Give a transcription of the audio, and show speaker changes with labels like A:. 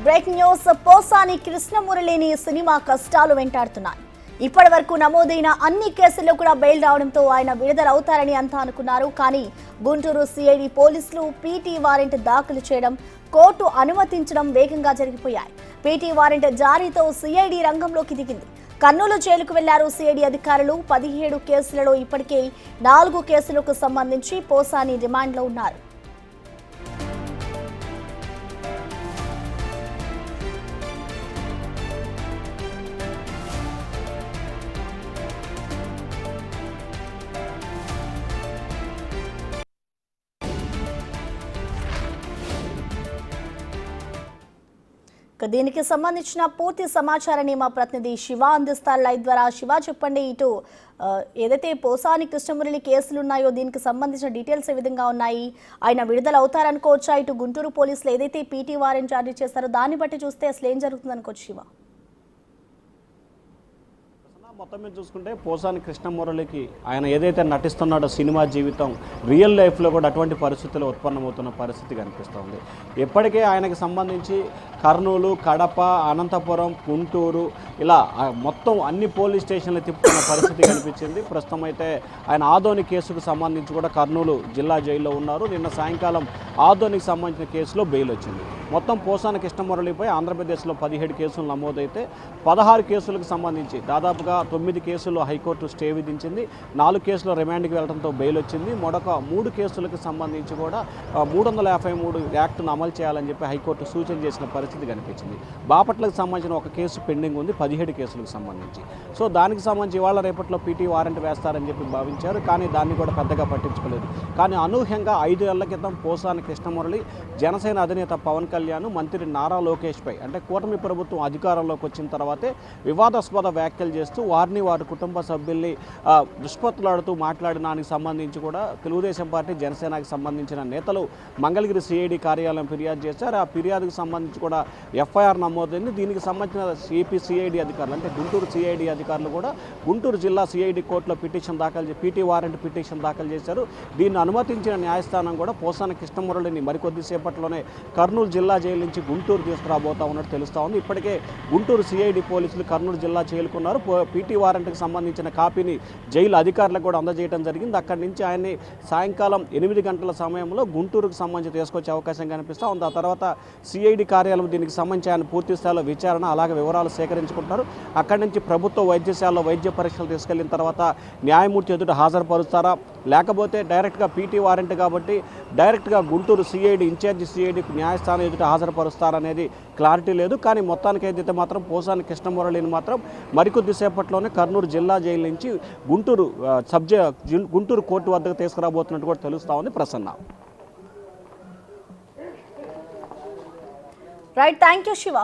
A: Breaking news. Posani కృష్ణమురళిని cinema కష్టాలు వెంటాడుతున్నాయి. ఇప్పటి వరకు నమోదైన అన్ని కేసుల్లో కూడా బెయిల్ రావడంతో ఆయన విడుదలవుతారని అంతా అనుకున్నారు. కానీ గుంటూరు సిఐడి పోలీసులు పీటీ వారెంట్ దాఖలు చేయడం, కోర్టు అనుమతించడం వేగంగా జరిగిపోయాయి. పీటీ వారెంట్ జారీతో సిఐడి రంగంలోకి దిగింది. కర్నూలు జైలుకు వెళ్లారు సిఐడి అధికారులు. 17 కేసులలో ఇప్పటికే 4 కేసులకు సంబంధించి పోసాని రిమాండ్లో ఉన్నారు. దీనికి సంబంధించిన పూర్తి సమాచారాన్ని మా ప్రతినిధి శివ అందిస్తారు లైవ్ ద్వారా. శివ, చెప్పండి, ఇటు ఏదైతే పోసాని కృష్ణమురళి కేసులు ఉన్నాయో దీనికి సంబంధించిన డీటెయిల్స్ ఏ విధంగా ఉన్నాయి? ఆయన విడుదల అవుతారనుకోవచ్చా? ఇటు గుంటూరు పోలీసులు ఏదైతే పీటీ వారెంట్ జారీ చేస్తారో దాన్ని బట్టి చూస్తే అసలు ఏం జరుగుతుంది అనుకోవచ్చు శివ?
B: మొత్తం మీద చూసుకుంటే పోసాని కృష్ణమురళికి ఆయన ఏదైతే నటిస్తున్నాడో సినిమా జీవితం రియల్ లైఫ్లో కూడా అటువంటి పరిస్థితులు ఉత్పన్నమవుతున్న పరిస్థితి కనిపిస్తుంది. ఇప్పటికే ఆయనకు సంబంధించి కర్నూలు, కడప, అనంతపురం, గుంటూరు ఇలా మొత్తం అన్ని పోలీస్ స్టేషన్లు తిప్పుకున్న పరిస్థితి కనిపించింది. ప్రస్తుతం అయితే ఆయన ఆదోని కేసుకు సంబంధించి కూడా కర్నూలు జిల్లా జైల్లో ఉన్నారు. నిన్న సాయంకాలం ఆదోనికి సంబంధించిన కేసులో బెయిల్ వచ్చింది. మొత్తం పోసాని కృష్ణమురళిపై ఆంధ్రప్రదేశ్లో 17 కేసులు నమోదైతే 16 కేసులకు సంబంధించి దాదాపుగా 9 కేసులు హైకోర్టు స్టే విధించింది. 4 కేసులు రిమాండ్కి వెళ్లడంతో బెయిల్ వచ్చింది. మరొక 3 కేసులకు సంబంధించి కూడా 353 యాక్ట్ను అమలు చేయాలని చెప్పి హైకోర్టు సూచన చేసిన పరిస్థితి కనిపించింది. బాపట్లకు సంబంధించిన ఒక కేసు పెండింగ్ ఉంది 17 కేసులకు సంబంధించి. సో దానికి సంబంధించి ఇవాళ రేపట్లో పీటీ వారెంట్ వేస్తారని చెప్పి భావించారు. కానీ దాన్ని కూడా పెద్దగా పట్టించుకోలేదు. కానీ అనూహ్యంగా 5 ఏళ్ల క్రితం పోసాని కృష్ణమురళి జనసేన అధినేత పవన్ కళ్యాణ్, మంత్రి నారా లోకేష్పై అంటే కూటమి ప్రభుత్వం అధికారంలోకి వచ్చిన తర్వాతే వివాదాస్పద వ్యాఖ్యలు చేస్తూ వారి కుటుంబ సభ్యుల్ని దుష్పత్తులాడుతూ మాట్లాడినానికి సంబంధించి కూడా తెలుగుదేశం పార్టీ, జనసేనకు సంబంధించిన నేతలు మంగళగిరి సిఐడి కార్యాలయం ఫిర్యాదు చేశారు. ఆ ఫిర్యాదుకు సంబంధించి కూడా ఎఫ్ఐఆర్ నమోదైంది. దీనికి సంబంధించిన ఏపీ సిఐడి అధికారులు అంటే గుంటూరు సిఐడి అధికారులు కూడా గుంటూరు జిల్లా సిఐడి కోర్టులో పీటీ వారెంట్ పిటిషన్ దాఖలు చేశారు. దీన్ని అనుమతించిన న్యాయస్థానం కూడా పోసాని కృష్ణమురళిని మరికొద్దిసేపట్లోనే కర్నూలు జిల్లా జైలు నుంచి గుంటూరు తీసుకురాబోతా ఉన్నట్టు తెలుస్తూ ఉంది. ఇప్పటికే గుంటూరు సిఐడి పోలీసులు కర్నూలు జిల్లా చేరుకున్నారు. పీటీ వారెంట్కి సంబంధించిన కాపీని జైలు అధికారులకు కూడా అందజేయడం జరిగింది. అక్కడి నుంచి ఆయన్ని సాయంకాలం 8 గంటల సమయంలో గుంటూరుకు సంబంధించి తీసుకొచ్చే అవకాశం కనిపిస్తూ ఉంది. ఆ తర్వాత సిఐడి కార్యాలయం దీనికి సంబంధించి ఆయన పూర్తి స్థాయిలో విచారణ అలాగే వివరాలు సేకరించుకుంటారు. అక్కడి నుంచి ప్రభుత్వ వైద్యశాలలో వైద్య పరీక్షలు తీసుకెళ్లిన తర్వాత న్యాయమూర్తి ఎదుట హాజరుపరుస్తారా, లేకపోతే డైరెక్ట్గా పీటీ వారెంట్ కాబట్టి డైరెక్ట్గా గుంటూరు సిఐడి ఇన్ఛార్జి సిఐడికి న్యాయస్థానం ఎదుట హాజరుపరుస్తారనేది క్లారిటీ లేదు. కానీ మొత్తానికి అయితే మాత్రం పోసాని కృష్ణమురళిని మాత్రం మరికొద్దిసేపట్లోనే కర్నూలు జిల్లా జైలు నుంచి గుంటూరు కోర్టు వద్దకు తీసుకురాబోతున్నట్టు కూడా తెలుస్తూ ఉంది. Prasanna.
A: Right, thank you Shiva.